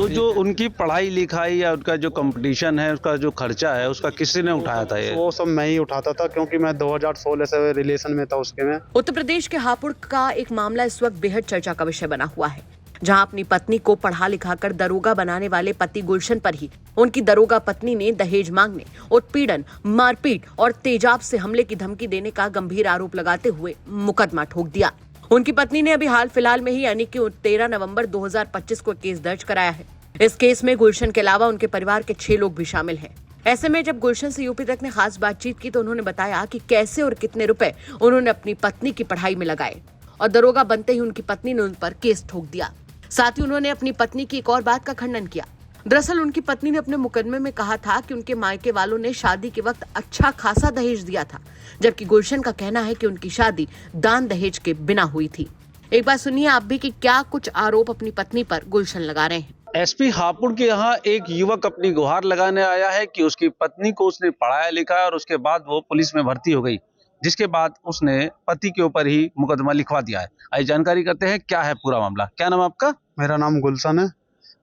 तो जो उनकी पढ़ाई लिखाई या उनका जो कंपटीशन है, उसका जो खर्चा है, उसका किसी ने उठाया था ये? वो सब मैं ही उठाता था, क्योंकि मैं 2016 से रिलेशन में था उसके में। उत्तर प्रदेश के हापुड़ का एक मामला इस वक्त बेहद चर्चा का विषय बना हुआ है, जहां अपनी पत्नी को पढ़ा लिखाकर दरोगा बनाने वाले पति गुलशन पर ही उनकी दरोगा पत्नी ने दहेज मांगने, उत्पीड़न, मारपीट और तेजाब से हमले की धमकी देने का गंभीर आरोप लगाते हुए मुकदमा ठोक दिया। उनकी पत्नी ने अभी हाल फिलहाल में ही यानी कि 13 नवंबर 2025 को केस दर्ज कराया है। इस केस में गुलशन के अलावा उनके परिवार के 6 लोग भी शामिल हैं। ऐसे में जब गुलशन से यूपी तक ने खास बातचीत की तो उन्होंने बताया कि कैसे और कितने रुपए उन्होंने अपनी पत्नी की पढ़ाई में लगाए और दरोगा बनते ही उनकी पत्नी ने उन पर केस ठोक दिया। साथ ही उन्होंने अपनी पत्नी की एक और बात का खंडन किया। दरअसल उनकी पत्नी ने अपने मुकदमे में कहा था कि उनके मायके वालों ने शादी के वक्त अच्छा खासा दहेज दिया था, जबकि गुलशन का कहना है कि उनकी शादी दान दहेज के बिना हुई थी। एक बार सुनिए आप भी कि क्या कुछ आरोप अपनी पत्नी पर गुलशन लगा रहे हैं। एसपी हापुड़ के यहाँ एक युवक अपनी गुहार लगाने आया है कि उसकी पत्नी को उसने पढ़ाया लिखाया और उसके बाद वो पुलिस में भर्ती हो गई, जिसके बाद उसने पति के ऊपर ही मुकदमा लिखवा दिया है। आइए जानकारी करते हैं क्या है पूरा मामला। क्या नाम है आपका? मेरा नाम गुलशन है।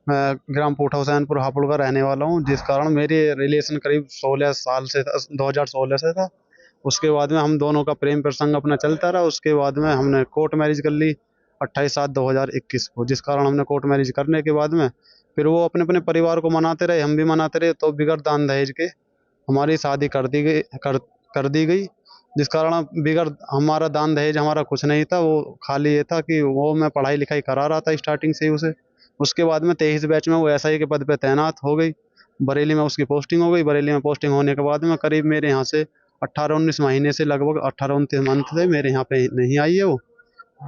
मैं ग्राम पोठा हुसैनपुर हापुड़ का रहने वाला हूँ, जिस कारण मेरे रिलेशन करीब 16 साल से था, 2016 से था। उसके बाद में हम दोनों का प्रेम प्रसंग अपना चलता रहा। उसके बाद में हमने कोर्ट मैरिज कर ली 28/7/2021 को, जिस कारण हमने कोर्ट मैरिज करने के बाद में फिर वो अपने अपने परिवार को मनाते रहे, हम भी मनाते रहे। तो बिगड़ दान दहेज के हमारी शादी कर दी गई, जिस कारण बिगड़ हमारा दान दहेज हमारा कुछ नहीं था। वो खाली ये था कि वो मैं पढ़ाई लिखाई करा रहा था स्टार्टिंग से ही उसे। उसके बाद में 23 बैच में वो एसआई के पद पे तैनात हो गई। बरेली में उसकी पोस्टिंग हो गई। बरेली में पोस्टिंग होने के बाद में करीब मेरे यहाँ से 18-19 महीने से लगभग 18-29 मंथ से मेरे यहाँ पे नहीं आई है वो,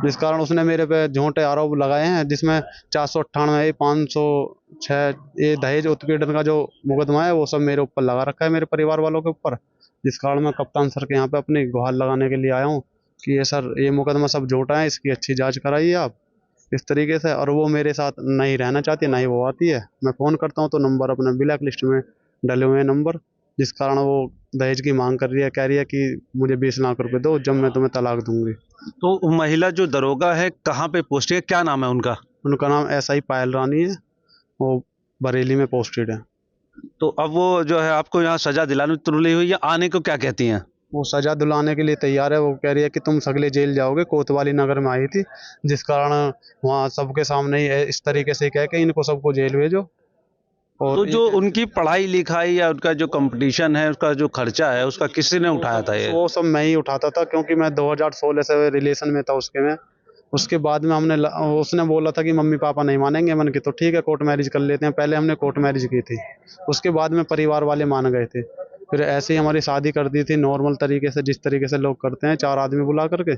जिस कारण उसने मेरे पे झूठे आरोप लगाए हैं, जिसमें 498, 506 ये दहेज उत्पीड़न का जो मुकदमा है वो सब मेरे ऊपर लगा रखा है, मेरे परिवार वालों के ऊपर। जिस कारण मैं कप्तान सर के यहाँ पे अपनी गुहार लगाने के लिए आया हूँ कि ये सर ये मुकदमा सब झूठा है, इसकी अच्छी जांच कराइए आप इस तरीके से। और वो मेरे साथ नहीं रहना चाहती, ना ही वो आती है। मैं फ़ोन करता हूँ तो नंबर अपने ब्लैक लिस्ट में डले हुए हैं नंबर, जिस कारण वो दहेज की मांग कर रही है, कह रही है कि मुझे 20 लाख रुपए दो, जब मैं तुम्हें तलाक दूंगी। तो महिला जो दरोगा है कहाँ पे पोस्टेड है, क्या नाम है उनका? उनका नाम एसआई पायल रानी है, वो बरेली में पोस्टेड है। तो अब वो जो है आपको यहाँ सजा दिलाने तुली हुई है, आने को क्या कहती हैं? वो सजा दिलाने के लिए तैयार है। वो कह रही है कि तुम सगले जेल जाओगे। कोतवाली नगर में आई थी, जिस कारण वहाँ सबके सामने ही इस तरीके से कह के इनको सबको जेल भेजो। और तो जो उनकी पढ़ाई लिखाई या उनका जो कंपटीशन है, उसका जो खर्चा है, उसका किसी ने उठाया था ये? वो सब मैं ही उठाता था, क्योंकि मैं 2016 से रिलेशन में था उसके में। उसके बाद में उसने बोला था कि मम्मी पापा नहीं मानेंगे। मैंने कहा तो ठीक है, कोर्ट मैरिज कर लेते हैं। पहले हमने कोर्ट मैरिज की थी, उसके बाद में परिवार वाले मान गए थे। फिर ऐसे ही हमारी शादी कर दी थी नॉर्मल तरीके से, जिस तरीके से लोग करते हैं, 4 आदमी बुला करके।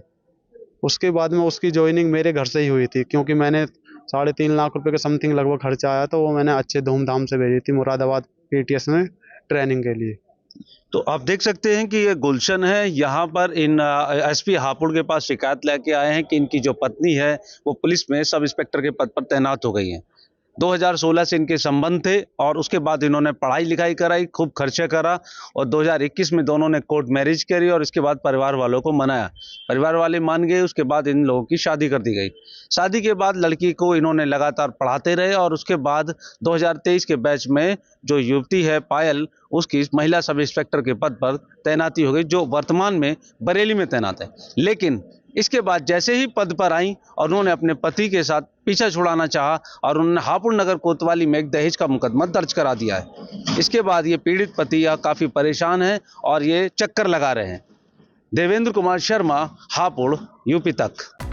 उसके बाद में उसकी ज्वाइनिंग मेरे घर से ही हुई थी, क्योंकि मैंने 3.5 लाख रुपए के समथिंग लगभग खर्चा आया, तो वो मैंने अच्छे धूमधाम से भेजी थी मुरादाबाद पीटीएस में ट्रेनिंग के लिए। तो आप देख सकते हैं कि ये गुलशन है, यहाँ पर इन एसपी हापुड़ के पास शिकायत लेके आए हैं कि इनकी जो पत्नी है वो पुलिस में सब इंस्पेक्टर के पद पर तैनात हो गई है। 2016 से इनके संबंध थे और उसके बाद इन्होंने पढ़ाई लिखाई कराई, खूब खर्चा करा और 2021 में दोनों ने कोर्ट मैरिज करी और इसके बाद परिवार वालों को मनाया। परिवार वाले मान गए, उसके बाद इन लोगों की शादी कर दी गई। शादी के बाद लड़की को इन्होंने लगातार पढ़ाते रहे और उसके बाद 2023 के बैच में जो युवती है पायल, उसकी महिला सब इंस्पेक्टर के पद पर तैनाती हो गई, जो वर्तमान में बरेली में तैनात है। लेकिन इसके बाद जैसे ही पद पर आई और उन्होंने अपने पति के साथ पीछा छुड़ाना चाहा और उन्होंने हापुड़ नगर कोतवाली में एक दहेज का मुकदमा दर्ज करा दिया है। इसके बाद ये पीड़ित पति काफ़ी परेशान है और ये चक्कर लगा रहे हैं। देवेंद्र कुमार शर्मा, हापुड़, यूपी तक।